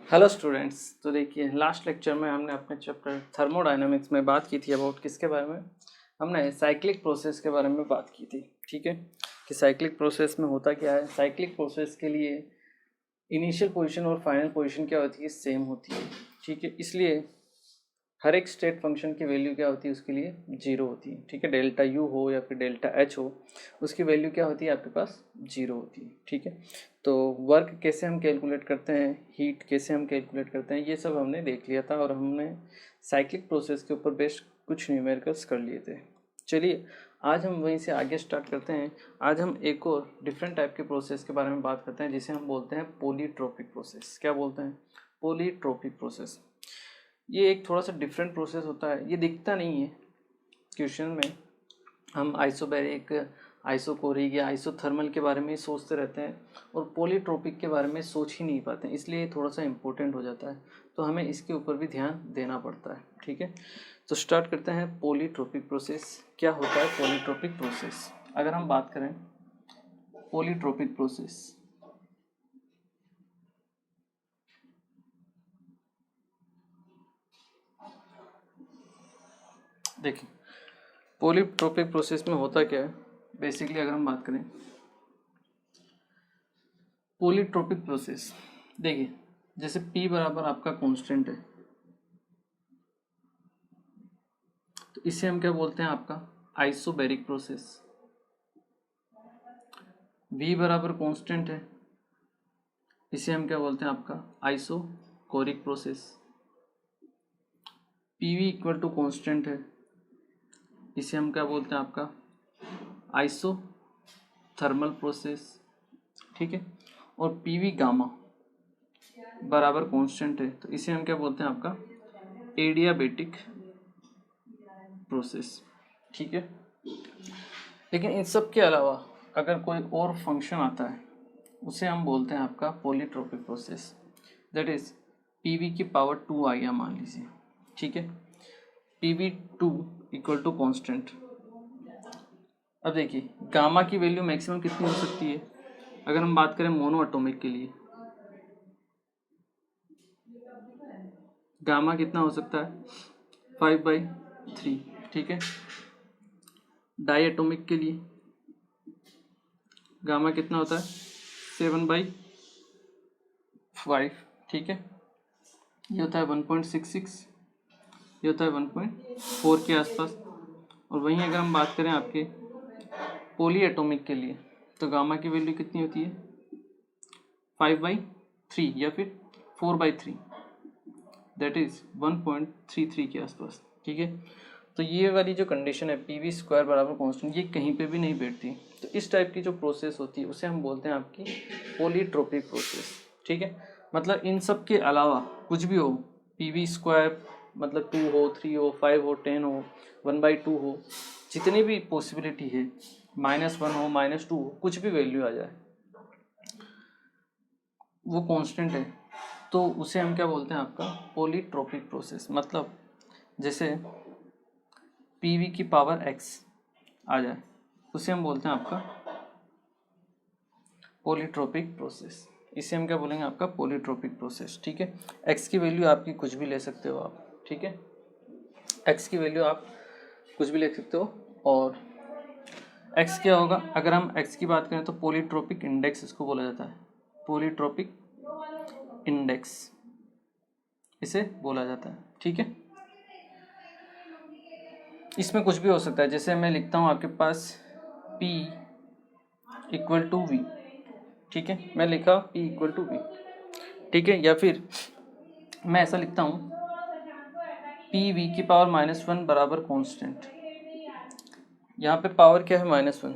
Hello students. तो देखिए, last lecture में हमने अपने चैप्टर थर्मोडायनामिक्स में बात की थी अबाउट किसके बारे में। हमने साइक्लिक प्रोसेस के बारे में बात की थी। ठीक है, कि साइक्लिक प्रोसेस में होता क्या है। साइक्लिक प्रोसेस के लिए इनिशियल पोजीशन और फाइनल पोजीशन क्या होती है, सेम होती है। ठीक है, इसलिए हर एक स्टेट फंक्शन की वैल्यू क्या होती है, उसके लिए जीरो होती है। ठीक है, डेल्टा यू हो या फिर डेल्टा एच हो, उसकी वैल्यू क्या होती है, आपके पास जीरो होती है। ठीक है, तो वर्क कैसे हम कैलकुलेट करते हैं, हीट कैसे हम कैलकुलेट करते हैं, ये सब हमने देख लिया था और हमने साइक्लिक प्रोसेस के ऊपर बेस्ड कुछ न्यूमेरिकल्स कर लिए थे। चलिए आज हम वहीं से आगे स्टार्ट करते हैं। आज हम एक और डिफरेंट टाइप के प्रोसेस के बारे में बात करते हैं, जिसे हम बोलते हैं पॉलीट्रोपिक प्रोसेस। क्या बोलते हैं? Polytropic process. ये एक थोड़ा सा डिफरेंट प्रोसेस होता है, ये दिखता नहीं है क्वेश्चन में। हम आइसोबैरिक, आइसोकोरिक या आइसोथर्मल के बारे में ही सोचते रहते हैं और पॉलीट्रोपिक के बारे में सोच ही नहीं पाते हैं, इसलिए ये थोड़ा सा इम्पोर्टेंट हो जाता है। तो हमें इसके ऊपर भी ध्यान देना पड़ता है। ठीक है, तो स्टार्ट करते हैं। पॉलीट्रोपिक प्रोसेस क्या होता है? पॉलीट्रोपिक प्रोसेस अगर हम बात करें, पॉलीट्रोपिक प्रोसेस देखिए, पॉलीट्रोपिक प्रोसेस में होता क्या है बेसिकली। अगर हम बात करें पॉलीट्रोपिक प्रोसेस, देखिए जैसे P बराबर आपका कांस्टेंट है, तो इसे हम क्या बोलते हैं, आपका आइसोबैरिक प्रोसेस। V बराबर कांस्टेंट है, इसे हम क्या बोलते हैं, आपका isochoric process. PV equal to constant है, इसे हम क्या बोलते हैं, आपका आइसोथर्मल प्रोसेस। ठीक है, और PV गामा बराबर कांस्टेंट है, तो इसे हम क्या बोलते हैं, आपका एडियाबेटिक प्रोसेस। ठीक है, लेकिन इन सब के अलावा अगर कोई और फंक्शन आता है, उसे हम बोलते हैं आपका polytropic process. That is PV की पावर 2 आ गया मान लीजिए। ठीक है, PV2 इक्वल टू कॉन्स्टेंट। अब देखिए गामा की वैल्यू मैक्सिमम कितनी हो सकती है अगर हम बात करें मोनो एटॉमिक के लिए। गामा कितना हो सकता है? 5/3। ठीक है, डाई एटॉमिक के लिए गामा कितना होता है? 7/5। ठीक है, ये होता है 1.66, ये होता है 1.4 के आसपास। और वहीं अगर हम बात करें आपके पॉली एटॉमिक के लिए, तो गामा की वैल्यू कितनी होती है? 5/3 या फिर 4/3, दैट इज 1.33 के आसपास। ठीक है, तो ये वाली जो कंडीशन है PV स्क्वायर बराबर कांस्टेंट, ये कहीं पे भी नहीं बैठती। तो इस टाइप की जो प्रोसेस होती है उसे हम बोलते हैं आपकी पॉलीट्रोपिक प्रोसेस। ठीक है, मतलब इन सब के अलावा कुछ भी हो, PV स्क्वायर मतलब 2 हो, 3 हो, 5 हो, 10 हो, 1/2 हो, जितनी भी पॉसिबिलिटी है, -1 हो, -2 हो, कुछ भी वैल्यू आ जाए, वो कांस्टेंट है, तो उसे हम क्या बोलते हैं, आपका पॉलीट्रोपिक प्रोसेस। मतलब जैसे PV की पावर x आ जाए, उसे हम बोलते हैं आपका पॉलीट्रोपिक प्रोसेस। इसे हम क्या बोलेंगे, आपका पॉलीट्रोपिक प्रोसेस। ठीक है, x की वैल्यू आपकी कुछ भी ले सकते हो आप। ठीक है, x की वैल्यू आप कुछ भी ले सकते हो। और x क्या होगा, अगर हम x की बात करें तो पॉलीट्रोपिक इंडेक्स इसको बोला जाता है। पॉलीट्रोपिक इंडेक्स इसे बोला जाता है। ठीक है, इसमें कुछ भी हो सकता है। जैसे मैं लिखता हूँ आपके पास P इक्वल टू V। ठीक है, मैं लिखा P इक्वल टू V। ठीक है, या फिर मैं ऐसा लिखता हूँ PV की पावर -1 बराबर कांस्टेंट। यहाँ पे पावर क्या है? -1,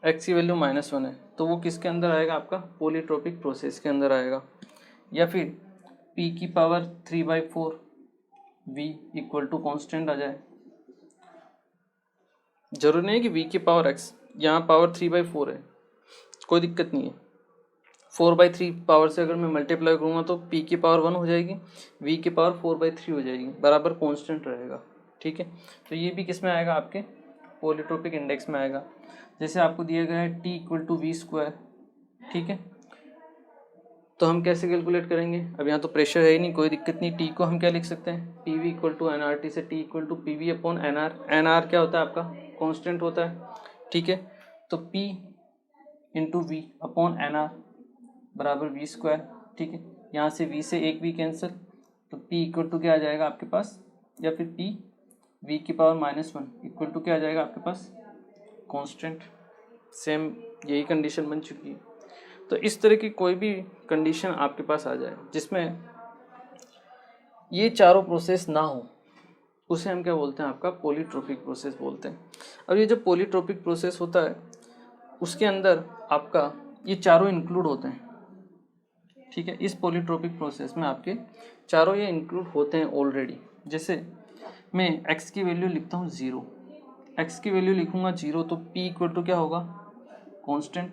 x की वैल्यू -1 है, तो वो किसके अंदर आएगा? आपका पॉलीट्रोपिक प्रोसेस के अंदर आएगा। या फिर P की power 3/4 V equal to constant आ जाए। जरूरी नहीं है कि V की पावर x, यहाँ पावर 3/4 है, कोई दिक्कत नहीं है। 4/3 पावर से अगर मैं मल्टीप्लाई करूँगा तो P की पावर 1 हो जाएगी, V की पावर 4/3 हो जाएगी, बराबर कांस्टेंट रहेगा। ठीक है, तो ये भी किस में आएगा? आपके पॉलीट्रोपिक इंडेक्स में आएगा। जैसे आपको दिया गया है T equal to V square. ठीक है, तो हम कैसे कैलकुलेट करेंगे? अब यहाँ तो प्रेशर है ही नहीं, कोई दिक्कत नहीं। टी को हम क्या लिख सकते हैं? P V equal to N R T से T equal to P V upon N R. N R क्या होता है आपका? कांस्टेंट होता है, ठीक है। तो P into V upon N R बराबर वी स्क्वायर, ठीक है। यहाँ से वी से एक वी कैंसिल, तो पी इक्वल टू क्या आ जाएगा आपके पास, या फिर पी वी की पावर -1 इक्वल टू क्या आ जाएगा आपके पास? कांस्टेंट। सेम यही कंडीशन बन चुकी है। तो इस तरह की कोई भी कंडीशन आपके पास आ जाए जिसमें ये चारों प्रोसेस ना हो, उसे हम क्या बोलते हैं? आपका पॉलीट्रोपिक प्रोसेस बोलते हैं। अब ये जो पॉलीट्रोपिक प्रोसेस होता है उसके अंदर आपका ये चारों इंक्लूड होते हैं, ठीक है। इस पॉलीट्रोपिक प्रोसेस में आपके चारों ये इंक्लूड होते हैं ऑलरेडी। जैसे मैं x की वैल्यू लिखता हूँ 0, x की वैल्यू लिखूंगा 0, तो p इक्वल टू क्या होगा? कांस्टेंट।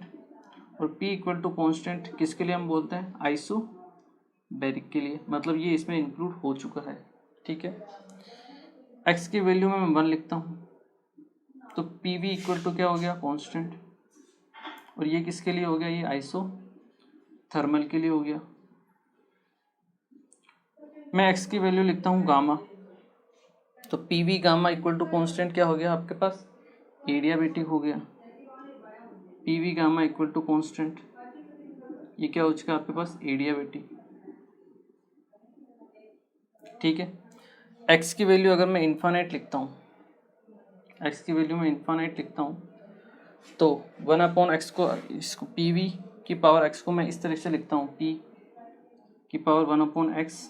और p इक्वल टू कांस्टेंट किसके लिए हम बोलते हैं? आइसोबैरिक के लिए, मतलब ये इसमें इंक्लूड हो चुका है, ठीक है। x की वैल्यू में मैं 1 लिखता हूँ, तो पी वी इक्वल टू क्या हो गया? कांस्टेंट। और ये किसके लिए हो गया? ये आइसो थर्मल के लिए हो गया। मैं x की वैल्यू लिखता हूँ गामा, तो P V gamma equal to constant क्या हो गया आपके पास? एडियाबेटिक हो गया। P V gamma equal to constant, ये क्या हो चुका आपके पास? एडियाबेटिक, ठीक है। x की वैल्यू अगर मैं इन्फानाइट लिखता हूँ, x की वैल्यू मैं इन्फानाइट लिखता हूँ, तो 1/x को, इसको पी वी की पावर x को मैं इस तरह से लिखता हूँ, p की power 1/x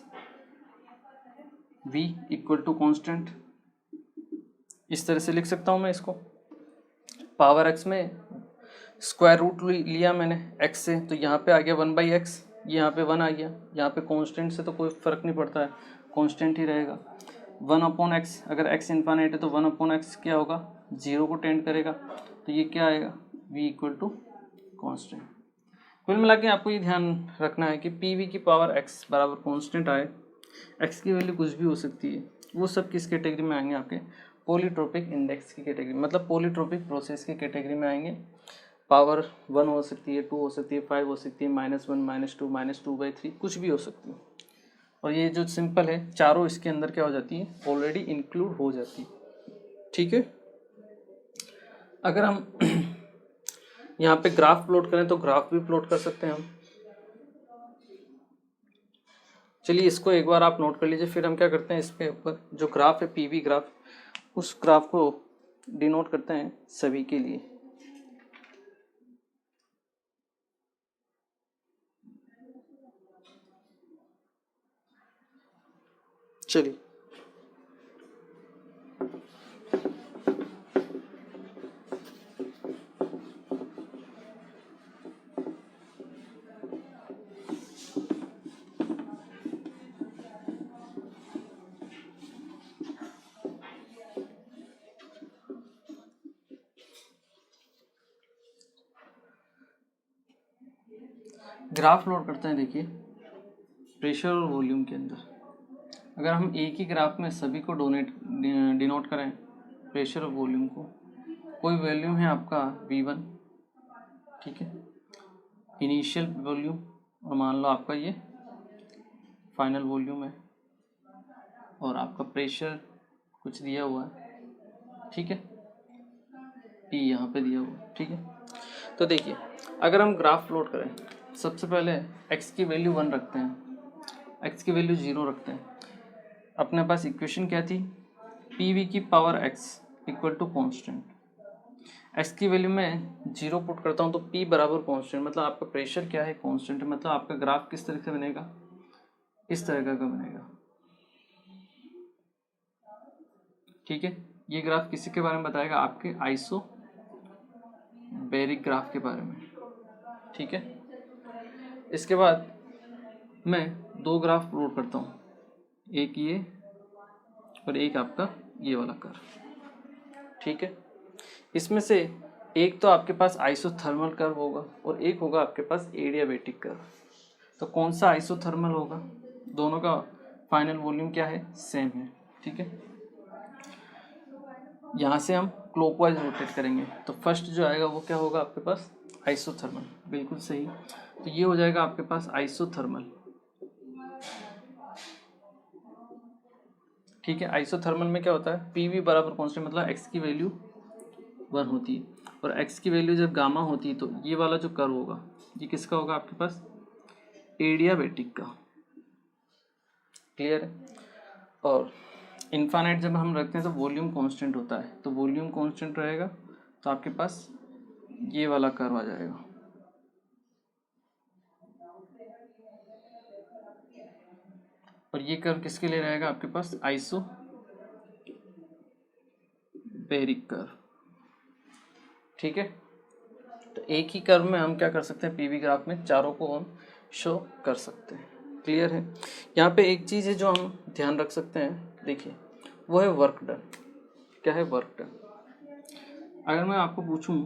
v equal to constant, इस तरह से लिख सकता हूँ मैं इसको। पावर x में स्क्वायर रूट लिया मैंने x से, तो यहाँ पे आ गया 1/x, यहाँ पे 1 आ गया। यहाँ पे कांस्टेंट से तो कोई फ़र्क नहीं पड़ता है, कांस्टेंट ही रहेगा। 1/x, अगर x इन्फानाइट है तो 1/x क्या होगा? 0 को टेंड करेगा, तो ये क्या आएगा? v equal to constant. कुल मिला के आपको ये ध्यान रखना है कि पी वी की पावर x बराबर कांस्टेंट आए, x की वैल्यू कुछ भी हो सकती है, वो सब किस कैटेगरी में आएंगे? आपके पॉलीट्रोपिक इंडेक्स की कैटेगरी, मतलब पॉलीट्रोपिक प्रोसेस की कैटेगरी में आएंगे। पावर 1 हो सकती है, 2 हो सकती है, 5 हो सकती है, -1 -2 -2/3, कुछ भी हो सकती है। और ये जो सिंपल है, चारों इसके अंदर क्या हो जाती है? ऑलरेडी इंक्लूड हो जाती है, ठीक है। अगर हम यहाँ पे ग्राफ प्लॉट करें तो ग्राफ भी प्लॉट कर सकते हैं हम। चलिए इसको एक बार आप नोट कर लीजिए, फिर हम क्या करते हैं, इसके ऊपर जो ग्राफ है पीवी ग्राफ, उस ग्राफ को डिनोट करते हैं सभी के लिए। चलिए ग्राफ प्लॉट करते हैं। देखिए प्रेशर और वॉल्यूम के अंदर अगर हम एक ही ग्राफ में सभी को डिनोट करें, प्रेशर और वॉल्यूम को, कोई वॉल्यूम है आपका V1, ठीक है, इनिशियल वॉल्यूम, और मान लो आपका ये फाइनल वॉल्यूम है, और आपका प्रेशर कुछ दिया हुआ है, ठीक है, P यहाँ पे दिया हुआ है, ठीक है। तो देखिए अगर हम ग्राफ प्लॉट करें, सबसे पहले x की वैल्यू 1 रखते हैं, x की वैल्यू 0 रखते हैं। अपने पास इक्वेशन क्या थी? पी वी की power x equal to constant. x की वैल्यू में 0 पुट करता हूँ तो p बराबर कॉन्स्टेंट, मतलब आपका प्रेशर क्या है? कॉन्स्टेंट है। मतलब आपका ग्राफ किस तरह से बनेगा? इस तरह का बनेगा, ठीक है। ये ग्राफ किसी के बारे में बताएगा? आपके आइसोबैरिक ग्राफ के बारे में, ठीक है। इसके बाद मैं दो ग्राफ प्लॉट करता हूँ, एक ये और एक आपका ये वाला कर्व, ठीक है। इसमें से एक तो आपके पास आइसोथर्मल कर्व होगा और एक होगा आपके पास एडियाबेटिक कर्व। तो कौन सा आइसोथर्मल होगा? दोनों का फाइनल वॉल्यूम क्या है? सेम है, ठीक है। यहाँ से हम क्लॉकवाइज रोटेट करेंगे, तो फर्स्ट जो आएगा वो क्या होगा आपके पास? आइसोथर्मल, बिल्कुल सही। तो ये हो जाएगा आपके पास आइसोथर्मल। ठीक है, आइसोथर्मल में क्या होता है, पीवी बराबर कांस्टेंट, मतलब एक्स की वैल्यू 1 होती है, और एक्स की वैल्यू जब गामा होती है तो ये वाला जो कर्व होगा ये किसका होगा आपके पास, एडियाबेटिक का। क्लियर है। और इनफाइनाइट जब हम रखते हैं तो वॉल्यूम कांस्टेंट होता है, तो वॉल्यूम कांस्टेंट रहेगा तो आपके पास ये वाला कर्व आ जाएगा। और ये कर्व किसके लिए रहेगा आपके पास, आइसोबैरिक कर्व। ठीक है, तो एक ही कर्व में हम क्या कर सकते हैं, पीवी ग्राफ में चारों को हम शो कर सकते हैं। क्लियर है। यहाँ पे एक चीज़ है जो हम ध्यान रख सकते हैं, देखिए वो है वर्क डन। क्या है वर्क डन, अगर मैं आपको पूछूं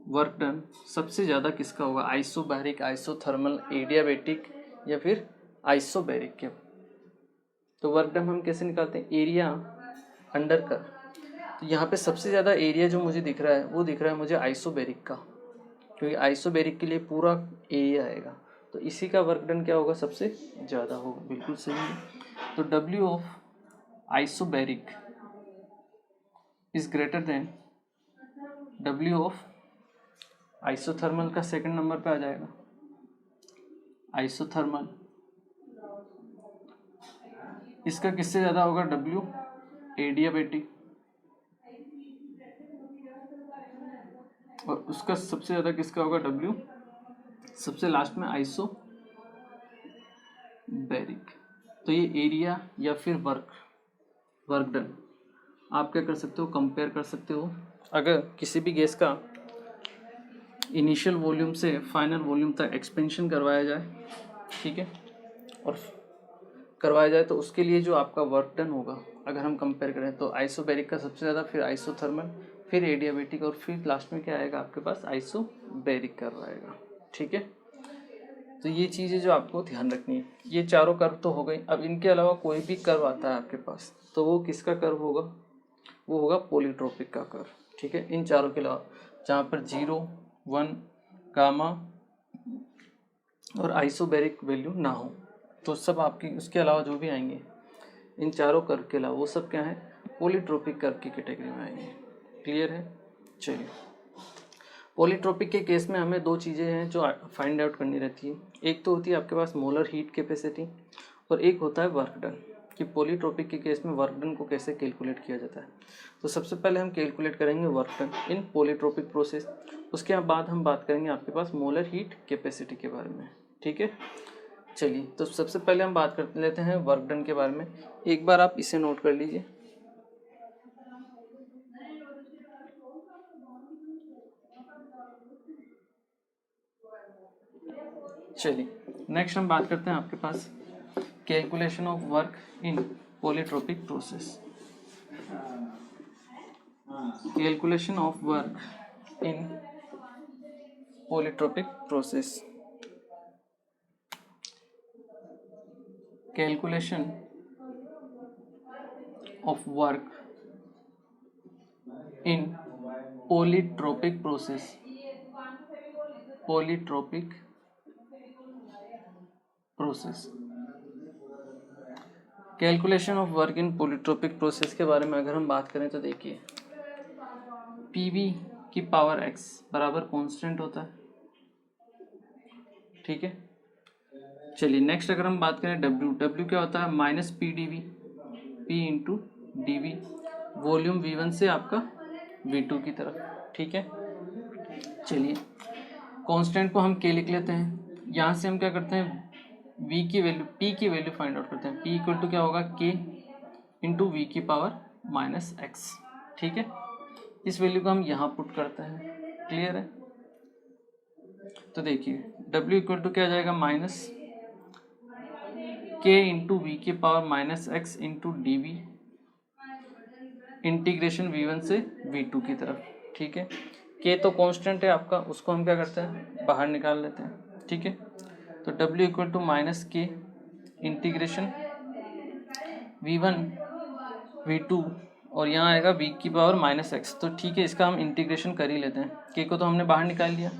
वर्क डन सबसे ज़्यादा किसका होगा, आइसोबैरिक, आइसोथर्मल, एडियाबेटिक या फिर आइसोबैरिक के, तो वर्क डन हम कैसे निकालते हैं, एरिया अंडर कर। तो यहाँ पे सबसे ज़्यादा एरिया जो मुझे दिख रहा है वो दिख रहा है मुझे आइसोबैरिक का, क्योंकि आइसोबैरिक के लिए पूरा एरिया आएगा, तो इसी का वर्क डन क्या होगा, सबसे ज़्यादा होगा। बिल्कुल सही है। तो W of isobaric is greater than W of isothermal का सेकंड नंबर पे आ जाएगा। आइसोथर्मल इसका किससे ज़्यादा होगा, W एडियाबेटिक, और उसका सबसे ज़्यादा किसका होगा, W सबसे लास्ट में आइसोबैरिक। तो ये एरिया या फिर वर्क डन आप क्या कर सकते हो, कंपेयर कर सकते हो। अगर किसी भी गैस का इनिशियल वॉल्यूम से फाइनल वॉल्यूम तक एक्सपेंशन करवाया जाए, ठीक है, और करवाया जाए तो उसके लिए जो आपका वर्क डन होगा अगर हम कंपेयर करें तो आइसोबैरिक का सबसे ज़्यादा, फिर आइसोथर्मल, फिर एडियाबेटिक, और फिर लास्ट में क्या आएगा आपके पास, आइसोबैरिक करवाएगा। ठीक है, तो ये चीज़ें जो आपको ध्यान रखनी है। ये चारों कर्व तो हो गई। अब इनके अलावा कोई भी कर्व आता है आपके पास तो वो किसका कर्व होगा, वो होगा पॉलीट्रोपिक का कर्व। ठीक है, इन चारों के अलावा जहाँ पर 0, 1, गामा और आइसोबैरिक वैल्यू ना हो, तो सब आपकी उसके अलावा जो भी आएंगे इन चारों कर्व के अलावा वो सब क्या है, पॉलीट्रोपिक कर्व की कैटेगरी में आएंगे। क्लियर है। चलिए, पॉलीट्रोपिक के केस में हमें दो चीज़ें हैं जो फाइंड आउट करनी रहती है। एक तो होती है आपके पास मोलर हीट कैपेसिटी, और एक होता है वर्क डन, कि पॉलीट्रोपिक के केस में वर्क डन को कैसे कैलकुलेट किया जाता है। तो सबसे पहले हम कैलकुलेट करेंगे work done in polytropic process, उसके बाद हम बात करेंगे आपके पास मोलर हीट कैपेसिटी के बारे में। ठीक है, चलिए, तो सबसे पहले हम बात कर लेते हैं वर्क डन के बारे में। एक बार आप इसे नोट कर लीजिए। चलिए, नेक्स्ट हम बात करते हैं आपके पास calculation of work in polytropic process. Calculation of work in polytropic process. Calculation of work in polytropic process. Polytropic process. Calculation of work in polytropic process के बारे में अगर हम बात करें तो देखिए, पीवी की पावर एक्स बराबर कांस्टेंट होता है। ठीक है, चलिए नेक्स्ट अगर हम बात करें डब्ल्यू क्या होता है, minus P D V, P into D V, volume V1 से आपका V2 की तरफ। ठीक है, चलिए कांस्टेंट को हम के लिख लेते हैं। यहाँ से हम क्या करते हैं, V की वैल्यू, P की वैल्यू फाइंड आउट करते हैं। P इक्वल टू क्या होगा, K इंटू वी की पावर माइनस एक्स। ठीक है, इस वैल्यू को हम यहाँ पुट करते हैं। क्लियर है। तो देखिए W इक्वल टू क्या आ जाएगा, माइनस K इंटू वी की power minus X into D V, integration V1 से V2 की तरफ। ठीक है, K तो कांस्टेंट है आपका, उसको हम क्या करते हैं, बाहर निकाल लेते हैं। ठीक है, तो W equal to minus K integration V1 V2, और यहाँ आएगा V की पावर माइनस एक्स। तो ठीक है, इसका हम इंटीग्रेशन कर ही लेते हैं। K को तो हमने बाहर निकाल लिया,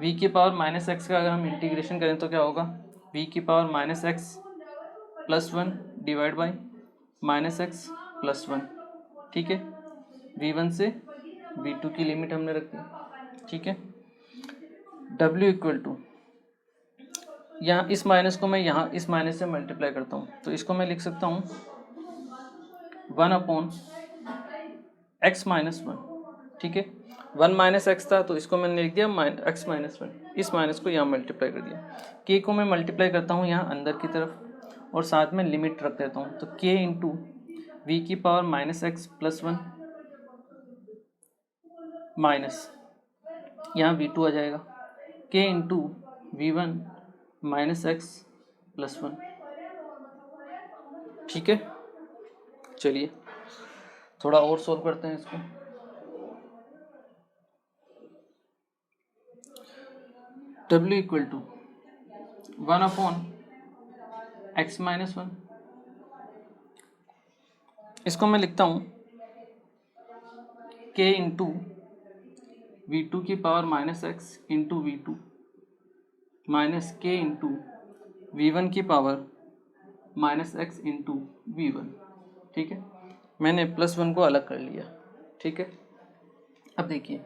v की पावर माइनस एक्स का अगर हम इंटीग्रेशन करें तो क्या होगा, v की power minus X plus one divide by minus X plus one. ठीक है, v1 से v2 की लिमिट हमने रखी। ठीक है, w इक्वल टू, यहाँ इस माइनस को मैं यहाँ इस माइनस से मल्टीप्लाई करता हूँ तो इसको मैं लिख सकता हूँ 1/x माइनस वन। ठीक है, 1 माइनस एक्स था तो इसको मैंने लिख दिया x माइनस वन, इस माइनस को यहाँ मल्टीप्लाई कर दिया। k को मैं मल्टीप्लाई करता हूँ यहाँ अंदर की तरफ और साथ में लिमिट रख देता हूँ, तो k इंटू वी की power minus X plus one minus यहाँ v2 आ जाएगा, k into V one minus X plus one. ठीक है, चलिए थोड़ा और सोल्व करते हैं इसको। w equal to 1/x minus one, इसको मैं लिखता हूँ k इंटू वी टू की power minus X into V two minus k into V one की power minus X into V one. ठीक है, मैंने प्लस वन को अलग कर लिया। ठीक है, अब देखिए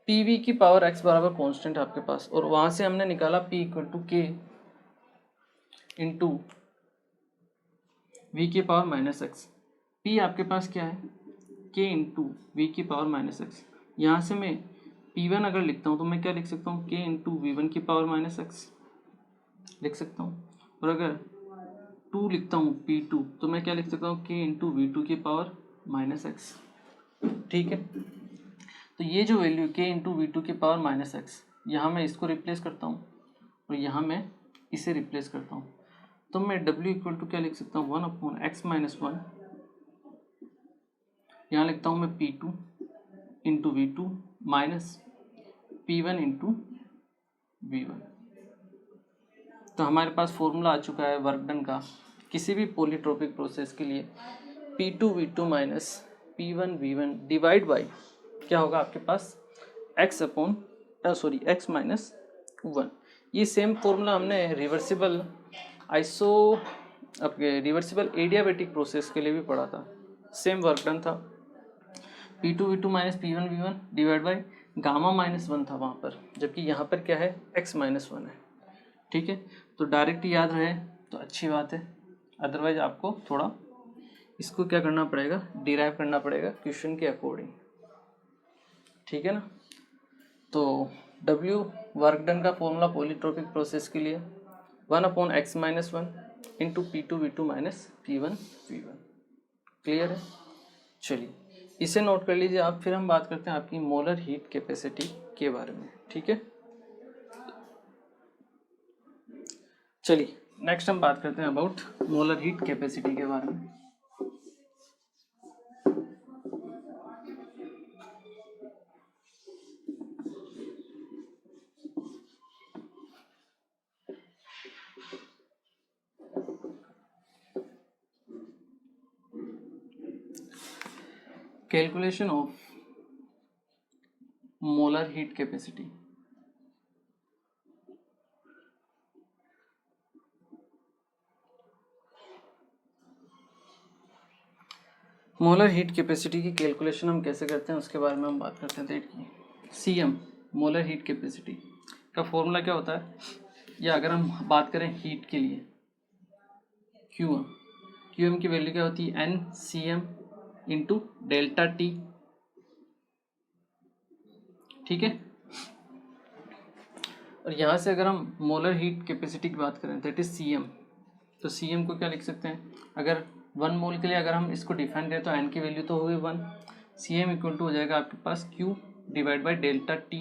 पी वी की पावर एक्स बराबर कॉन्स्टेंट आपके पास, और वहाँ से हमने निकाला p इक्वल टू के इंटू वी की पावर माइनस एक्स। p आपके पास क्या है, k इंटू वी की पावर माइनस एक्स। यहाँ से मैं p1 अगर लिखता हूँ तो मैं क्या लिख सकता हूँ, k इंटू वी वन की पावर माइनस एक्स लिख सकता हूँ, और अगर 2 लिखता हूँ p2 तो मैं क्या लिख सकता हूँ, k इंटू वी टू की पावर माइनस एक्स। ठीक है, तो ये जो value k into V two की पावर माइनस एक्स, यहाँ मैं इसको रिप्लेस करता हूँ और यहाँ मैं इसे रिप्लेस करता हूँ, तो मैं w इक्वल टू क्या लिख सकता हूँ, 1/x माइनस वन, यहाँ लिखता हूँ मैं p2 into V two minus p1 into V one. तो हमारे पास फॉर्मूला आ चुका है वर्क डन का किसी भी पॉलीट्रोपिक प्रोसेस के लिए, p2v2 minus p1 v1 divide by क्या होगा आपके पास x माइनस वन। ये सेम फॉर्मूला हमने रिवर्सिबल एडियाबेटिक प्रोसेस के लिए भी पढ़ा था, सेम वर्क डन था। p2v2 minus p1 v1 divide by gamma minus one था वहाँ पर, जबकि यहाँ पर क्या है x माइनस वन है। ठीक है, तो डायरेक्ट याद रहे तो अच्छी बात है, अदरवाइज आपको थोड़ा इसको क्या करना पड़ेगा, डिराइव करना पड़ेगा क्वेश्चन के अकॉर्डिंग। ठीक है ना, तो W वर्क डन का फॉर्मूला पॉलीट्रोपिक प्रोसेस के लिए 1/x minus one into p2v2 minus p1 v1। Clear है, चलिए इसे नोट कर लीजिए आप। फिर हम बात करते हैं आपकी मोलर हीट कैपेसिटी के बारे में। ठीक है, चलिए नेक्स्ट हम बात करते हैं अबाउट मोलर हीट कैपेसिटी के बारे में। Calculation of molar heat capacity. Molar heat capacity की कैलकुलेशन हम कैसे करते हैं उसके बारे में हम बात करते हैं। देखिए CM मोलर हीट कैपेसिटी का फॉर्मूला क्या होता है, या अगर हम बात करें हीट के लिए QM की वैल्यू क्या होती है, NCM इंटू डेल्टा T। ठीक है, और यहाँ से अगर हम मोलर हीट कैपेसिटी की बात करें दैट इज CM, तो CM को क्या लिख सकते हैं, अगर 1 मोल के लिए अगर हम इसको डिफाइन करें तो N की वैल्यू तो होगी 1, CM इक्वल टू हो जाएगा आपके पास Q divide by delta T,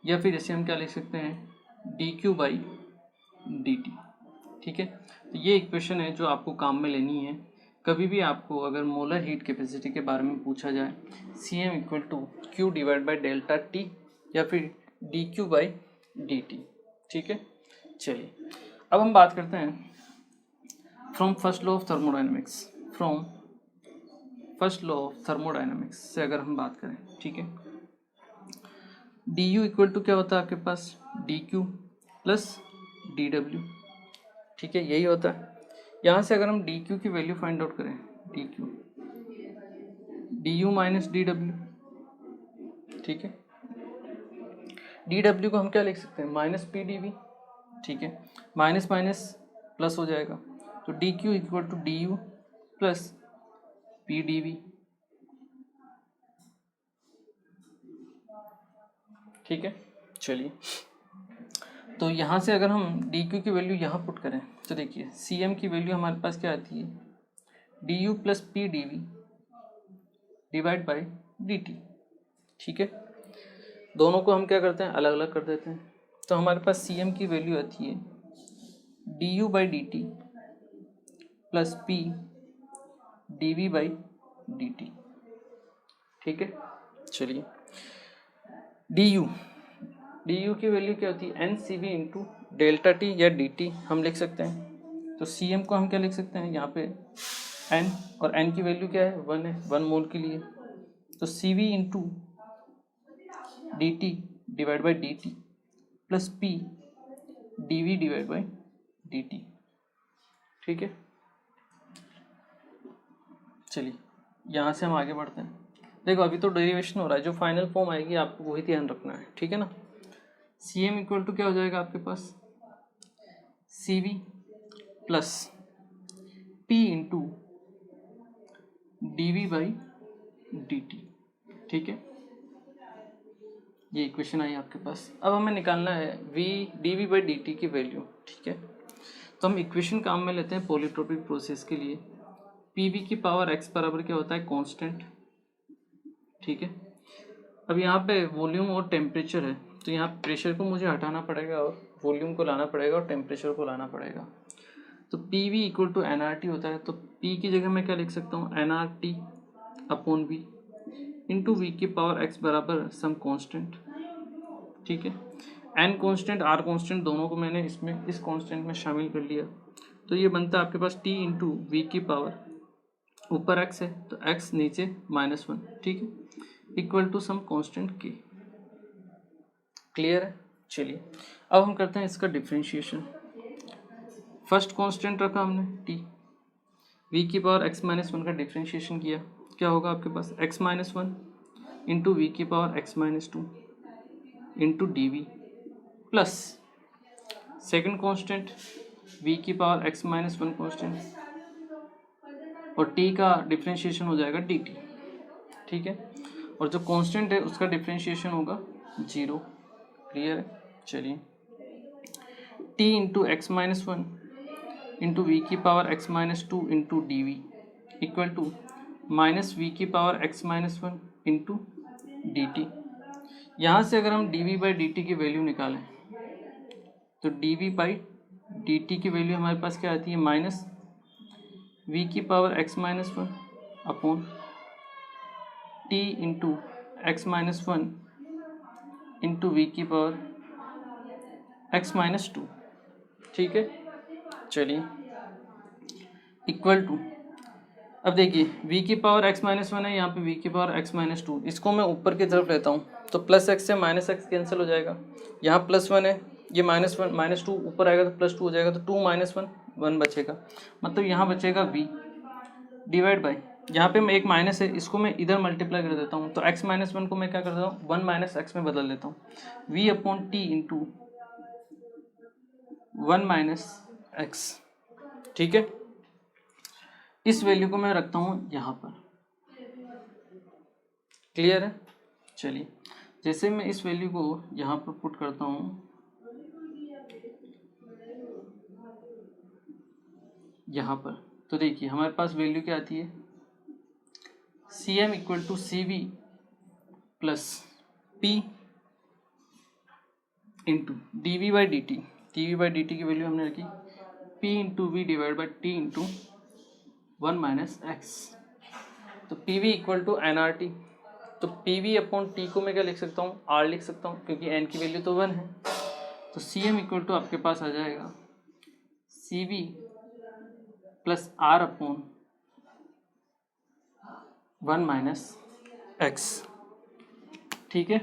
या फिर इसे हम क्या लिख सकते हैं DQ बाई DT। ठीक है, तो ये इक्वेशन है जो आपको काम में लेनी है। कभी भी आपको अगर मोलर हीट कैपेसिटी के बारे में पूछा जाए CM equal to Q divide by delta T या फिर DQ बाई DT। ठीक है, चलिए अब हम बात करते हैं from first law of thermodynamics से अगर हम बात करें। ठीक है, डी यू इक्वल टू क्या होता है आपके पास, D Q plus D W, ठीक है, यही होता है। यहाँ से अगर हम डी क्यू की वैल्यू फाइंड आउट करें, D Q D U minus D W, ठीक है, डी डब्ल्यू को हम क्या लिख सकते हैं, माइनस पी डी वी, ठीक है, माइनस माइनस प्लस हो जाएगा, तो D Q equal to D U plus P D V, ठीक है। चलिए, तो यहाँ से अगर हम डी क्यू की वैल्यू यहाँ पुट करें तो देखिए सी एम की वैल्यू हमारे पास क्या आती है, D U plus P D V divide by D T, ठीक है। दोनों को हम क्या करते हैं, अलग अलग कर देते हैं, तो हमारे पास सी एम की वैल्यू आती है D U by D T plus P D V by D T, ठीक है। चलिए, डी यू की वैल्यू क्या होती है, N C V into delta T या डी टी हम लिख सकते हैं। तो सी एम को हम क्या लिख सकते हैं, यहाँ पे एन, और एन की वैल्यू क्या है, 1 है, 1 मोल के लिए, तो C V into D T divide by D T plus P D V divide by D T, ठीक है। चलिए, यहाँ से हम आगे बढ़ते हैं। देखो अभी तो डेरिवेशन हो रहा है, जो फाइनल फॉर्म आएगी आपको वही ध्यान रखना है, ठीक है ना। सी एम इक्वल टू क्या हो जाएगा आपके पास, C V plus P into D V by D T, ठीक है, ये इक्वेशन आई आपके पास। अब हमें निकालना है V D V by D T की वैल्यू, ठीक है। तो हम इक्वेशन काम में लेते हैं पॉलीट्रोपिक प्रोसेस के लिए, पी वी की पावर एक्स बराबर क्या होता है, कांस्टेंट, ठीक है। अब यहाँ पे वॉल्यूम और टेम्परेचर है, तो यहाँ प्रेशर को मुझे हटाना पड़ेगा और वॉल्यूम को लाना पड़ेगा और टेम्परेचर को लाना पड़ेगा। तो P V equal to N R T होता है, तो पी की जगह मैं क्या लिख सकता हूँ, N R T upon V into V की पावर एक्स बराबर सम कांस्टेंट, ठीक है। एन कांस्टेंट आर कांस्टेंट दोनों को मैंने इसमें इस कांस्टेंट में शामिल कर लिया, तो ये बनता है आपके पास टी इंटू वी की पावर, ऊपर एक्स है तो एक्स नीचे -1, ठीक है, इक्वल टू सम कांस्टेंट के। क्लियर है। चलिए, अब हम करते हैं इसका डिफरेंशिएशन। फर्स्ट कांस्टेंट रखा हमने टी, वी की पावर x-1 का डिफरेंशिएशन किया, क्या होगा आपके पास, x-1 इंटू वी की power x-2 into D V plus second constant v की पावर x-1 कांस्टेंट, और t का डिफरेंशिएशन हो जाएगा dt, ठीक है, और जो कांस्टेंट है उसका डिफरेंशिएशन होगा 0। क्लियर है। चलिए, t into x-1 into V की power x-2 into D V equal to minus V की power x-1 into D T. यहाँ से अगर हम D V by D T की वैल्यू निकालें तो D V by D T की वैल्यू हमारे पास क्या आती है, माइनस वी की power x-1 upon T into x-1 into V की पावर x-2, ठीक है। चलिए, इक्वल टू, अब देखिए v की पावर x-1 है, यहाँ पे v की पावर x-2, इसको मैं ऊपर की तरफ लेता हूँ तो प्लस एक्स से माइनस एक्स कैंसिल हो जाएगा, यहाँ +1 है, ये -1 -2 ऊपर आएगा तो +2 हो जाएगा, तो 2 -1 1 बचेगा, मतलब यहाँ बचेगा v डिवाइड बाई, यहाँ पे मैं एक माइनस है इसको मैं इधर मल्टीप्लाई कर देता हूँ, तो x-1 को मैं क्या करता हूँ 1 - x में बदल देता हूँ, v upon T into 1 - x, ठीक है। इस वैल्यू को मैं रखता हूँ यहाँ पर। क्लियर है। चलिए, जैसे मैं इस वैल्यू को यहाँ पर पुट करता हूँ, यहाँ पर, तो देखिए हमारे पास वैल्यू क्या आती है, C M equal to C V plus P into D V by D T. D V by D T की वैल्यू हमने रखी P into V divide by T into 1 - x, तो P V equal to N R T, तो P V upon T को मैं क्या लिख सकता हूँ, आर लिख सकता हूँ, क्योंकि एन की वैल्यू तो 1 है, तो सी एम इक्वल टू आपके पास आ जाएगा C V plus R upon 1 - x, ठीक है।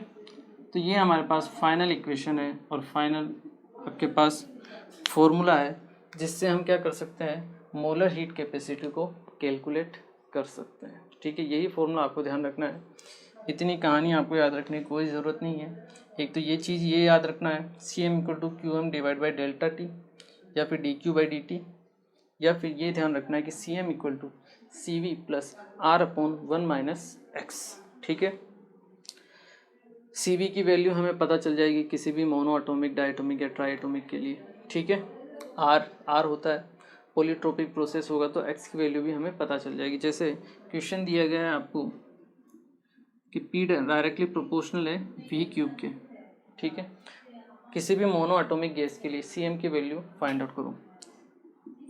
तो ये हमारे पास फाइनल इक्वेशन है और फाइनल आपके पास फॉर्मूला है जिससे हम क्या कर सकते हैं, मोलर हीट कैपेसिटी को कैलकुलेट कर सकते हैं। ठीक है, यही फॉर्मूला आपको ध्यान रखना है। इतनी कहानी आपको याद रखने की कोई ज़रूरत नहीं है। एक तो ये चीज़ ये याद रखना है, CM = QM divide by delta T, या फिर dQ/dt, या फिर ये ध्यान रखना है कि CM = CV + R/1 - x। ठीक है, CV की वैल्यू हमें पता चल जाएगी किसी भी मोनो एटॉमिक, डायटोमिक या ट्राई एटॉमिक के लिए। ठीक है, R होता है, पॉलीट्रोपिक प्रोसेस होगा तो x की वैल्यू भी हमें पता चल जाएगी। जैसे क्वेश्चन दिया गया है आपको कि P डायरेक्टली प्रोपोर्शनल है V³ के। ठीक है, किसी भी मोनो एटॉमिक गैस के लिए CM की वैल्यू फाइंड आउट करो।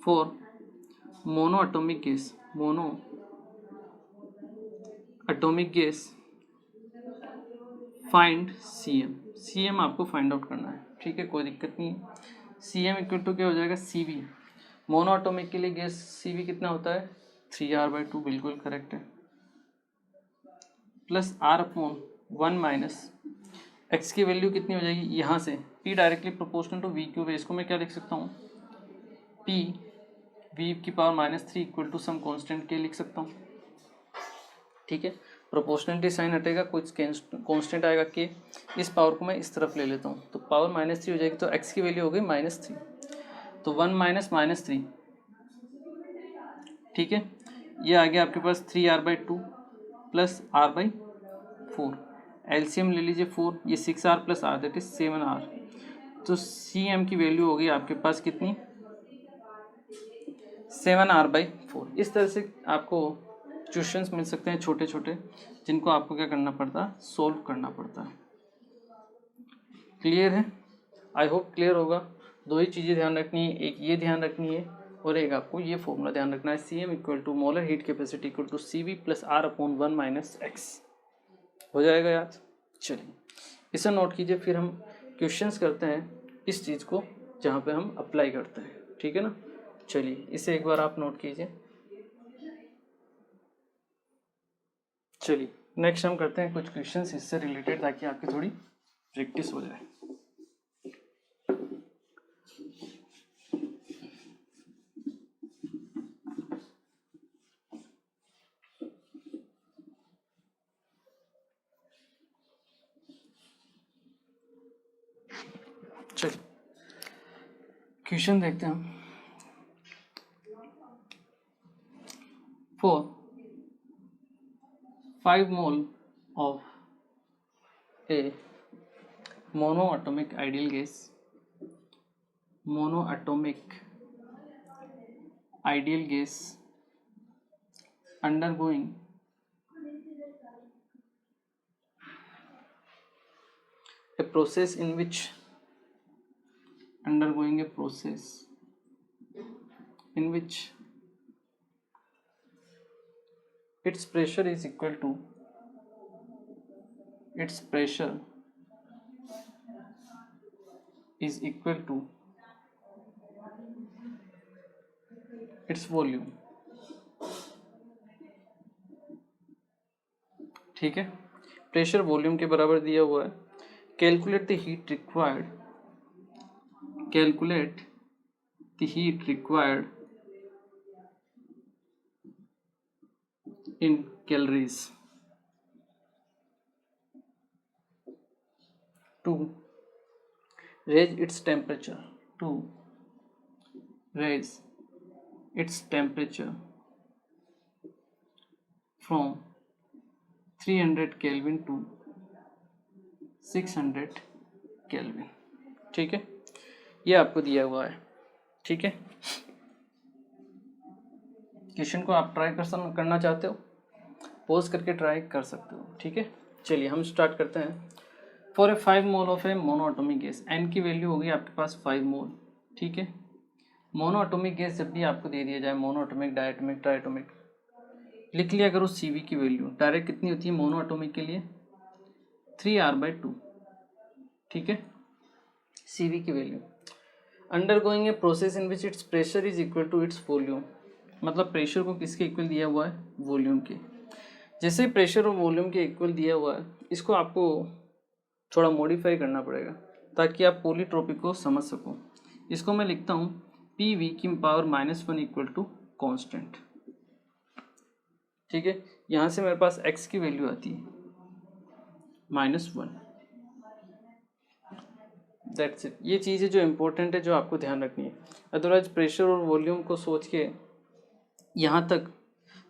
For mono atomic gas find CM आपको फाइंड आउट करना है। ठीक है, कोई दिक्कत नहीं है। CM = क्या हो जाएगा, CV। मोनो एटॉमिक के लिए गैस CV कितना होता है, 3R/2, बिल्कुल करेक्ट है, प्लस R/1 - x की वैल्यू कितनी हो जाएगी, यहाँ से P directly proportional to V³ है। इसको मैं क्या लिख सकता हूँ, P V⁻³ = सम कांस्टेंट K लिख सकता हूँ। ठीक है, प्रोपोर्शनलिटी साइन हटेगा, कुछ कांस्टेंट आएगा K। इस पावर को मैं इस तरफ ले लेता हूँ तो पावर -3 हो जाएगी, तो x की वैल्यू हो गई -3, तो 1 - -3। ठीक है, ये आ गया आपके पास 3R/2 प्लस R/4। एलसीएम ले लीजिए 4, ये 6R + R that is 7R। तो CM की वैल्यू होगी आपके पास कितनी, 7R/4। इस तरह से आपको क्वेश्चंस मिल सकते हैं छोटे छोटे, जिनको आपको क्या करना पड़ता है, सोल्व करना पड़ता है। क्लियर है, आई होप क्लियर होगा। दो ही चीज़ें ध्यान रखनी है, एक ये ध्यान रखनी है और एक आपको ये फॉर्मूला ध्यान रखना है, CM = molar heat capacity = CV + R/1 - x। हो जाएगा याद। चलिए इसे नोट कीजिए, फिर हम क्वेश्चंस करते हैं इस चीज़ को जहाँ पे हम अप्लाई करते हैं। ठीक है ना, चलिए इसे एक बार आप नोट कीजिए। चलिए नेक्स्ट हम करते हैं कुछ क्वेश्चंस इससे रिलेटेड, ताकि आपकी थोड़ी प्रैक्टिस हो जाए। चलिए क्वेश्चन देखते हैं हम। For 5 mole of a monoatomic ideal gas undergoing a process in which its pressure is equal to its volume। ठीक है, प्रेशर वॉल्यूम के बराबर दिया हुआ है। Calculate the heat required in calories to raise its temperature from 300 Kelvin to 600 Kelvin। ठीक है, ये आपको दिया हुआ है। ठीक है, क्वेश्चन को आप ट्राई करना चाहते हो, पॉज करके ट्राई कर सकते हो। ठीक है, चलिए हम स्टार्ट करते हैं। For a 5 mole of a monoatomic gas, N की वैल्यू होगी आपके पास 5 मोल। ठीक है, मोनोएटॉमिक गैस जब भी आपको दे दिया जाए, मोनोएटॉमिक, डायएटॉमिक, ट्राइएटॉमिक, लिख लिया करो CV की वैल्यू डायरेक्ट कितनी होती है मोनोएटॉमिक के लिए, 3R/2। ठीक है, CV की value undergoing a process in which its pressure is equal to its volume, मतलब प्रेशर को किसके इक्वल दिया हुआ है, वॉल्यूम के। जैसे प्रेशर और वॉल्यूम के इक्वल दिया हुआ है, इसको आपको थोड़ा मॉडिफाई करना पड़ेगा ताकि आप पॉलीट्रोपिक को समझ सको। इसको मैं लिखता हूँ पी वी की पावर -1 इक्वल टू कॉन्स्टेंट। ठीक है, यहाँ से मेरे पास x की वैल्यू आती है -1। That's it. ये चीज़ें जो इम्पोर्टेंट है, जो आपको ध्यान रखनी है। अदरवाइज प्रेशर और वॉल्यूम को सोच के यहाँ तक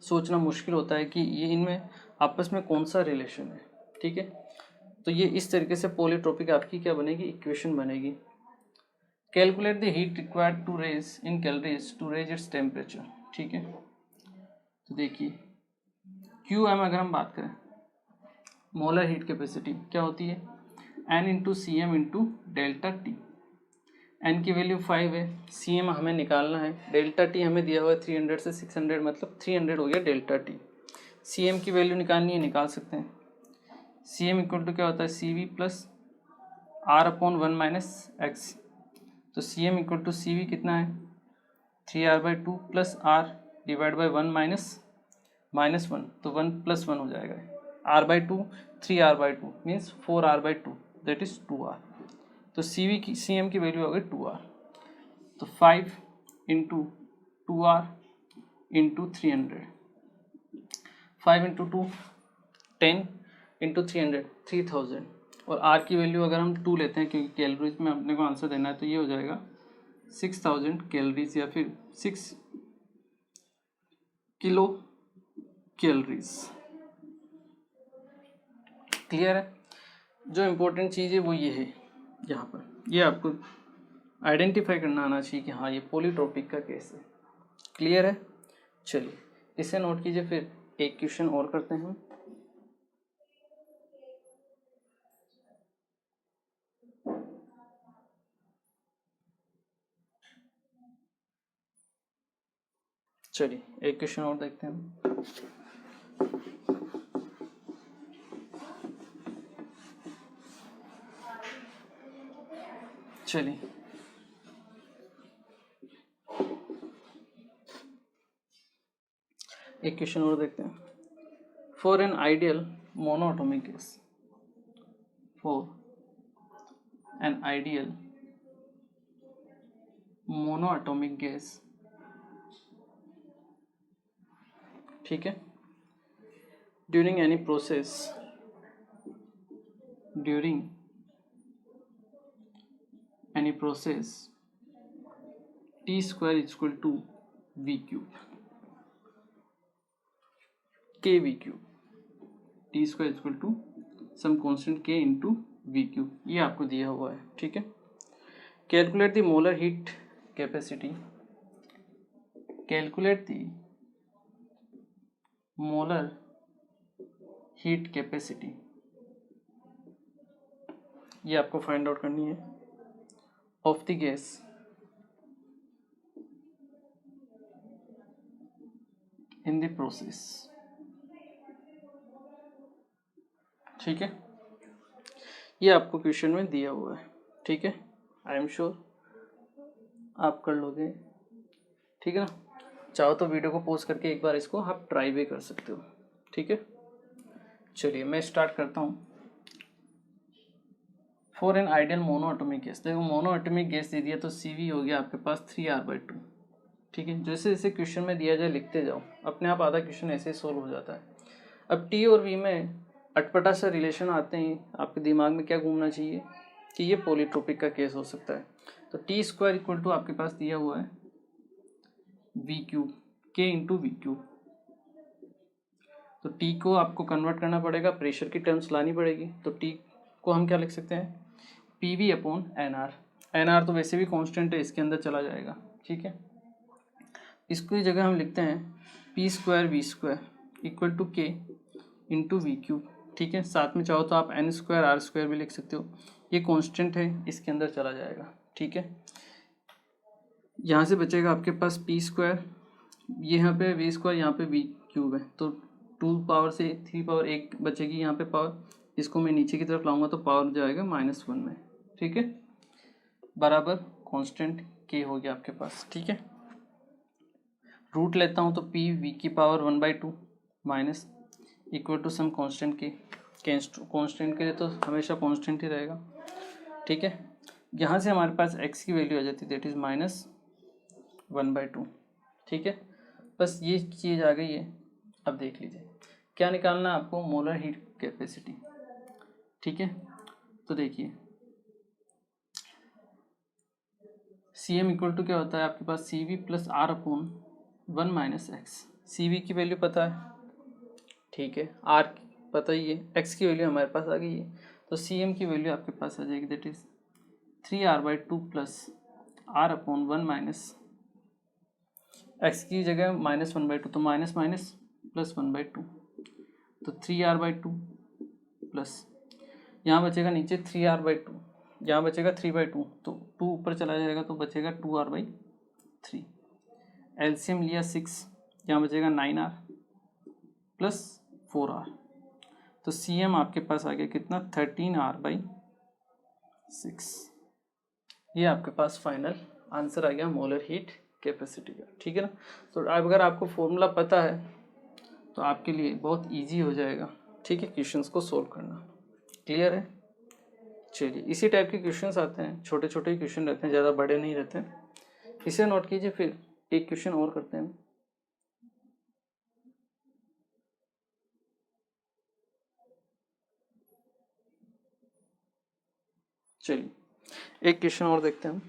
सोचना मुश्किल होता है कि ये इनमें आपस में कौन सा रिलेशन है। ठीक है, तो ये इस तरीके से पॉलीट्रोपिक आपकी क्या बनेगी, इक्वेशन बनेगी। Calculate the heat required to raise in calories to raise its temperature. ठीक है, तो देखिए QM अगर हम बात करें, मोलर हीट कैपेसिटी क्या होती है, N into C M into delta T. N की वैल्यू 5 है, CM हमें निकालना है, डेल्टा टी हमें दिया हुआ है 300 से 600, मतलब 300 हो गया डेल्टा टी। CM की वैल्यू निकालनी है, निकाल सकते हैं। CM इक्वल टू क्या होता है, CV plus R/1 minus x. तो CM इक्वल टू CV कितना है, 3R/2 plus R divide by 1 -1, तो 1 + 1 हो जाएगा। R/2 3R/2 means 4R/2 that is 2R। तो CM की वैल्यू हो गई 2R। तो 5 into 2R into 300, 5 into 2 10 into 300 3000। और R की वैल्यू अगर हम 2 लेते हैं क्योंकि कैलोरीज में अपने को आंसर देना है, तो ये हो जाएगा 6000 कैलोरीज या फिर 6 किलो कैलोरीज। क्लियर है। जो इम्पोर्टेंट चीज़ है वो ये है, यहाँ पर ये आपको आइडेंटिफाई करना आना चाहिए कि हाँ ये पॉलीट्रोपिक का केस है। क्लियर है। चलिए इसे नोट कीजिए, फिर एक क्वेश्चन और करते हैं हम। चलिए एक क्वेश्चन और देखते हैं हम। चलिए एक क्वेश्चन और देखते हैं। For an ideal monoatomic gas, for an ideal monoatomic gas, ठीक है, during any process, during any process T square is equal to V cube, KV cube, T square is equal to some constant K into V cube, ये आपको दिया हुआ है। ठीक है, calculate the molar heat capacity, calculate the molar heat capacity, ये आपको find out करनी है of the gas in the process. ठीक है, ये आपको क्वेश्चन में दिया हुआ है। ठीक है, आई एम श्योर आप कर लोगे। ठीक है ना, चाहो तो वीडियो को पॉज करके एक बार इसको आप ट्राई भी कर सकते हो। ठीक है, चलिए मैं स्टार्ट करता हूँ। For an ideal monoatomic gas, देखो मोनोएटॉमिक गैस दे दिया तो CV हो गया आपके पास 3R/2। ठीक है, जैसे जैसे क्वेश्चन में दिया जाए लिखते जाओ, अपने आप आधा क्वेश्चन ऐसे ही सोल्व हो जाता है। अब T और V में अटपटा सा रिलेशन आते हैं, आपके दिमाग में क्या घूमना चाहिए कि ये पॉलीट्रोपिक का केस हो सकता है। तो T स्क्वायर इक्वल टू आपके पास दिया हुआ है V cube, K into V cube. तो T को आपको कन्वर्ट करना पड़ेगा, प्रेशर की टर्म्स लानी पड़ेगी। तो T को हम क्या लिख सकते हैं, PV/NR। NR तो वैसे भी कांस्टेंट है, इसके अंदर चला जाएगा। ठीक है, इसकी जगह हम लिखते हैं P square V square equal to K into V cube. ठीक है, साथ में चाहो तो आप N स्क्वायर R स्क्वायर भी लिख सकते हो, ये कांस्टेंट है, इसके अंदर चला जाएगा। ठीक है, यहाँ से बचेगा आपके पास P स्क्वायर, यहाँ पे V स्क्वायर, यहाँ पे V क्यूब है, तो 2 पावर से 3 पावर 1 बचेगी यहाँ पे पावर। इसको मैं नीचे की तरफ लाऊंगा तो पावर जाएगा -1 में। ठीक है, बराबर कांस्टेंट K हो गया आपके पास। ठीक है, रूट लेता हूँ तो PV की power 1/2 minus equal to some constant K। Constant के लिए तो हमेशा कांस्टेंट ही रहेगा, ठीक है। यहाँ से हमारे पास x की वैल्यू आ जाती है, दैट इज़ -1/2, ठीक है। बस ये चीज़ आ गई है। अब देख लीजिए क्या निकालना है आपको, मोलर हीट कैपेसिटी, ठीक है। तो देखिए Cm इक्वल टू क्या होता है आपके पास, CV + R/1 - x। CV की वैल्यू पता है, ठीक है, R पता ही है, x की वैल्यू हमारे पास आ गई है, तो Cm की वैल्यू आपके पास आ जाएगी, that is 3R/2 + R/1 - x की जगह -1/2, तो माइनस माइनस +1/2, तो 3R/2 प्लस यहाँ बचेगा नीचे 3R/2, यहाँ बचेगा 3/2, तो 2 ऊपर चला जाएगा तो बचेगा 2R/3। एलसीएम लिया 6, यहाँ बचेगा 9R + 4R, तो CM आपके पास आ गया कितना, 13R/6। ये आपके पास फाइनल आंसर आ गया मोलर हीट कैपेसिटी का, ठीक है ना। तो अगर आपको फॉर्मूला पता है तो आपके लिए बहुत इजी हो जाएगा, ठीक है, क्वेश्चंस को सोल्व करना। क्लियर है। चलिए इसी टाइप के क्वेश्चंस आते हैं, छोटे छोटे ही क्वेश्चन रहते हैं, ज़्यादा बड़े नहीं रहते हैं। इसे नोट कीजिए, फिर एक क्वेश्चन और करते हैं। चलिए एक क्वेश्चन और देखते हैं हम।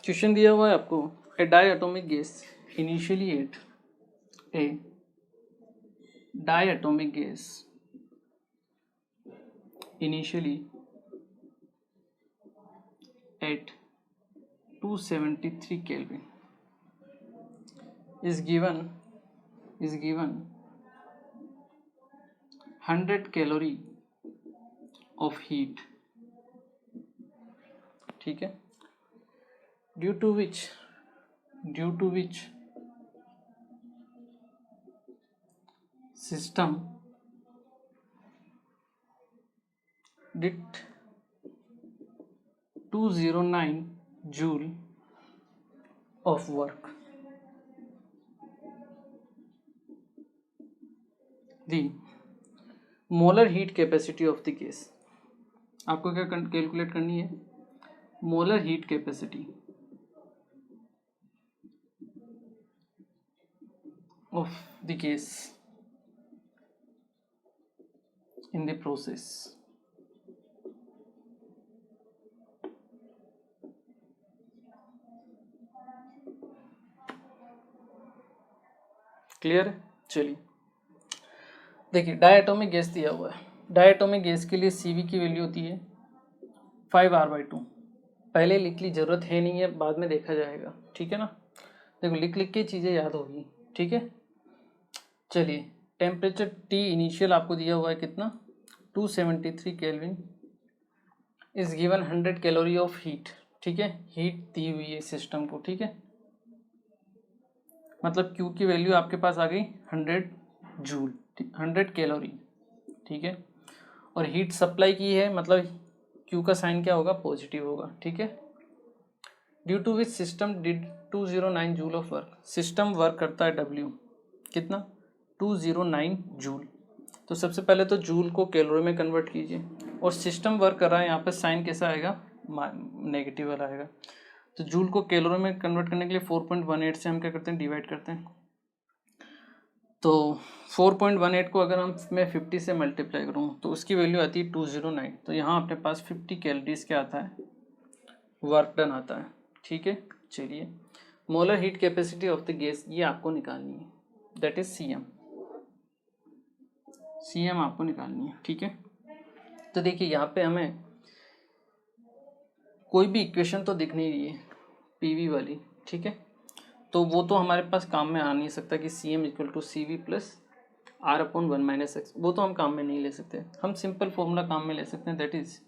क्वेश्चन दिया हुआ है आपको, a diatomic gas initially at a diatomic gas initially at 273 Kelvin is given 100 calorie of heat, ठीक है, due to which system did 209 joule of work. The molar heat capacity of the gas, आपको क्या calculate करनी है, molar heat capacity of the gas in the process. Clear है। चलिए देखिए diatomic gas दिया हुआ है, डायटोमिक गैस के लिए CV की वैल्यू होती है 5R/2। पहले लिख ली, जरूरत है नहीं है, बाद में देखा जाएगा, ठीक है ना। देखो लिख लिख के चीज़ें याद होगी, ठीक है। चलिए टेम्परेचर T इनिशियल आपको दिया हुआ है कितना, 273 kelvin, is given 100 calorie of heat, ठीक है, हीट दी हुई है सिस्टम को, ठीक है। मतलब Q की वैल्यू आपके पास आ गई 100 जूल, 100 कैलोरी, ठीक है। और हीट सप्लाई की है, मतलब Q का साइन क्या होगा, पॉजिटिव होगा, ठीक है। Due to which system did 209 joule of work, system work करता है W कितना, 209 जूल। तो सबसे पहले तो जूल को कैलोरी में कन्वर्ट कीजिए, और सिस्टम वर्क कर रहा है, यहाँ पे साइन कैसा आएगा, नेगेटिव वाला आएगा। तो जूल को कैलोरी में कन्वर्ट करने के लिए 4.18 से हम क्या करते हैं, डिवाइड करते हैं। तो 4.18 को अगर हम मैं 50 से मल्टीप्लाई करूँ तो उसकी वैल्यू आती है 209। तो यहाँ अपने पास 50 कैलोरीज क्या आता है, वर्क डन आता है, ठीक है। चलिए molar heat capacity of the gas ये आपको निकालनी है, दैट इज CM आपको निकालनी है, ठीक है। तो देखिए यहाँ पे हमें कोई भी इक्वेशन तो दिख नहीं रही है PV वाली, ठीक है। तो वो तो हमारे पास काम में आ नहीं सकता कि CM = CV + R/1 - x, वो तो हम काम में नहीं ले सकते। हम सिंपल फॉर्मूला काम में ले सकते हैं, that is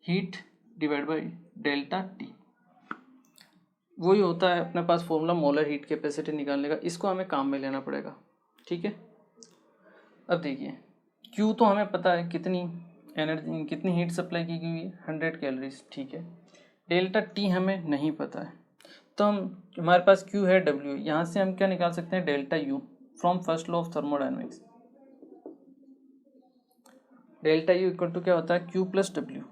heat divide by delta T। वही होता है अपने पास फॉर्मूला मोलर हीट कैपेसिटी निकालने का, इसको हमें काम में लेना पड़ेगा, ठीक है। अब देखिए क्यू तो हमें पता है कितनी एनर्जी, कितनी हीट सप्लाई की गई है, 100 कैलोरीज, ठीक है। डेल्टा टी हमें नहीं पता है, तो हमारे पास क्यू है डब्ल्यू, यहाँ से हम क्या निकाल सकते हैं, delta U from first law of thermodynamics. Delta U equal to क्या होता है, क्यू प्लस डब्ल्यू,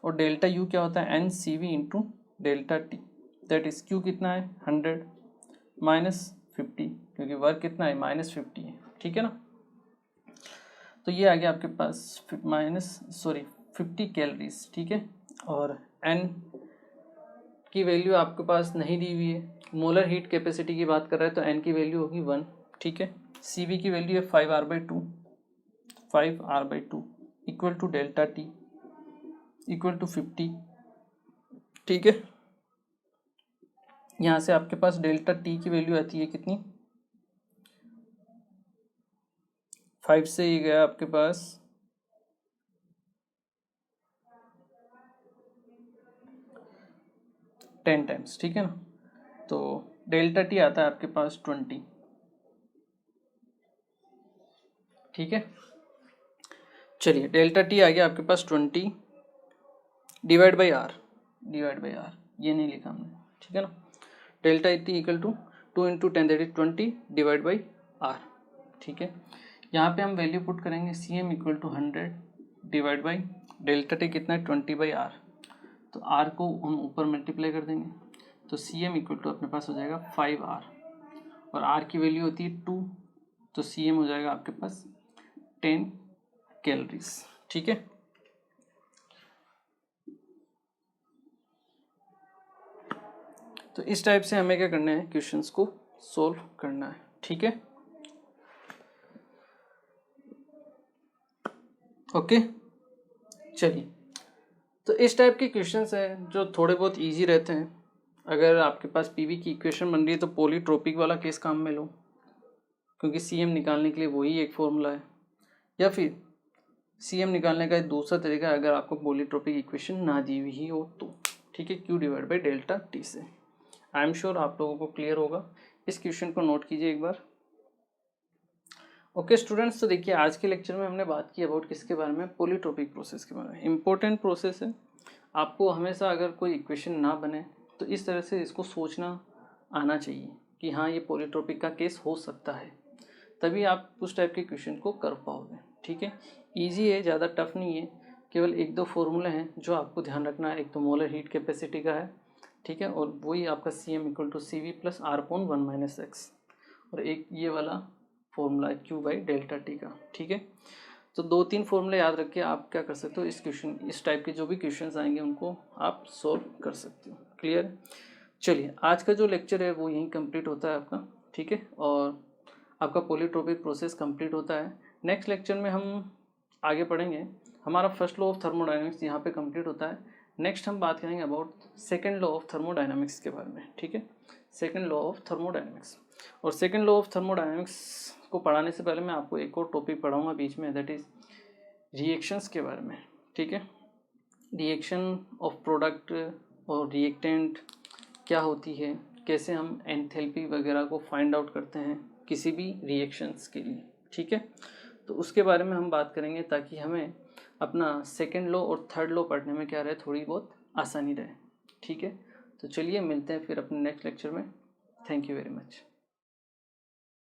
और डेल्टा यू क्या होता है, N C V into delta T, that is Q कितना है 100 माइनस 50, क्योंकि वर्क कितना है -50 है, ठीक है ना। तो ये आ गया आपके पास -50 कैलोरीज, ठीक है। और एन की वैल्यू आपके पास नहीं दी हुई है, मोलर हीट कैपेसिटी की बात कर रहे हैं तो एन की वैल्यू होगी 1, ठीक है। सी वी की वैल्यू है 5R/2 equal to delta T equal to 50, ठीक है। यहाँ से आपके पास डेल्टा टी की वैल्यू आती है कितनी, 5 से ये गया आपके पास 10 टाइम्स, ठीक है ना। तो डेल्टा टी आता है आपके पास 20, ठीक है। चलिए डेल्टा टी आ गया आपके पास 20 डिवाइड बाई आर, ये नहीं लिखा हमने, ठीक है ना। Delta T equal to 2 × 10 that is 20 divide by R, ठीक है। यहाँ पे हम वैल्यू पुट करेंगे C M equal to 100 divide by delta T कितना है 20/r, तो r को हम ऊपर मल्टीप्लाई कर देंगे, तो सी एम इक्वल टू अपने पास हो जाएगा 5r, और r की वैल्यू होती है 2, तो सी एम हो जाएगा आपके पास 10 कैलोरीज, ठीक है। तो इस टाइप से हमें क्या करना है, क्वेश्चंस को सोल्व करना है, ठीक है। ओके चलिए, तो इस टाइप के क्वेश्चंस हैं जो थोड़े बहुत इजी रहते हैं। अगर आपके पास पीवी की इक्वेशन बन रही है तो पॉलीट्रोपिक वाला केस काम में लो, क्योंकि सीएम निकालने के लिए वही एक फॉर्मूला है, या फिर सीएम निकालने का एक दूसरा तरीका है अगर आपको पॉलीट्रोपिक इक्वेशन ना दी हुई हो तो, ठीक है, Q divide by delta T से। आई एम श्योर आप लोगों को क्लियर होगा। इस क्वेश्चन को नोट कीजिए एक बार। ओके स्टूडेंट्स, तो देखिए आज के लेक्चर में हमने बात की अबाउट किसके बारे में, पॉलीट्रोपिक प्रोसेस के बारे में। इंपॉर्टेंट प्रोसेस है, आपको हमेशा अगर कोई इक्वेशन ना बने तो इस तरह से इसको सोचना आना चाहिए कि हाँ ये पॉलीट्रोपिक का केस हो सकता है, तभी आप उस टाइप के क्वेश्चन को कर पाओगे, ठीक है। ईजी है, ज़्यादा टफ नहीं है, केवल 1-2 फॉर्मूले हैं जो आपको ध्यान रखना है। एक तो मोलर हीट कैपेसिटी का है, ठीक है, और वही आपका CM equal to CV plus R/1-x, और एक ये वाला फॉर्मूला है Q बाई डेल्टा टी का, ठीक है। तो 2-3 फॉर्मूले याद रख के आप क्या कर सकते हो, इस टाइप के जो भी क्वेश्चंस आएंगे उनको आप सोल्व कर सकते हो। क्लियर। चलिए आज का जो लेक्चर है वो यहीं कंप्लीट होता है आपका, ठीक है, और आपका पॉलीट्रोपिक प्रोसेस कंप्लीट होता है। नेक्स्ट लेक्चर में हम आगे पढ़ेंगे, हमारा फर्स्ट लॉ ऑफ थर्मोडायनामिक्स यहाँ पे कंप्लीट होता है। नेक्स्ट हम बात करेंगे about second law of thermodynamics के बारे में, ठीक है, सेकंड लॉ ऑफ थर्मोडायनामिक्स। और सेकंड लॉ ऑफ थर्मोडायनामिक्स को पढ़ाने से पहले मैं आपको एक और टॉपिक पढ़ाऊँगा बीच में, दैट इज़ रिएक्शंस के बारे में, ठीक है। रिएक्शन ऑफ प्रोडक्ट और रिएक्टेंट क्या होती है, कैसे हम एंथैल्पी वगैरह को फाइंड आउट करते हैं किसी भी रिएक्शंस के लिए, ठीक है। तो उसके बारे में हम बात करेंगे ताकि हमें अपना सेकंड लॉ और थर्ड लॉ पढ़ने में क्या रहे, थोड़ी बहुत आसानी रहे, ठीक है। तो चलिए मिलते हैं फिर अपने नेक्स्ट लेक्चर में। Thank you very much.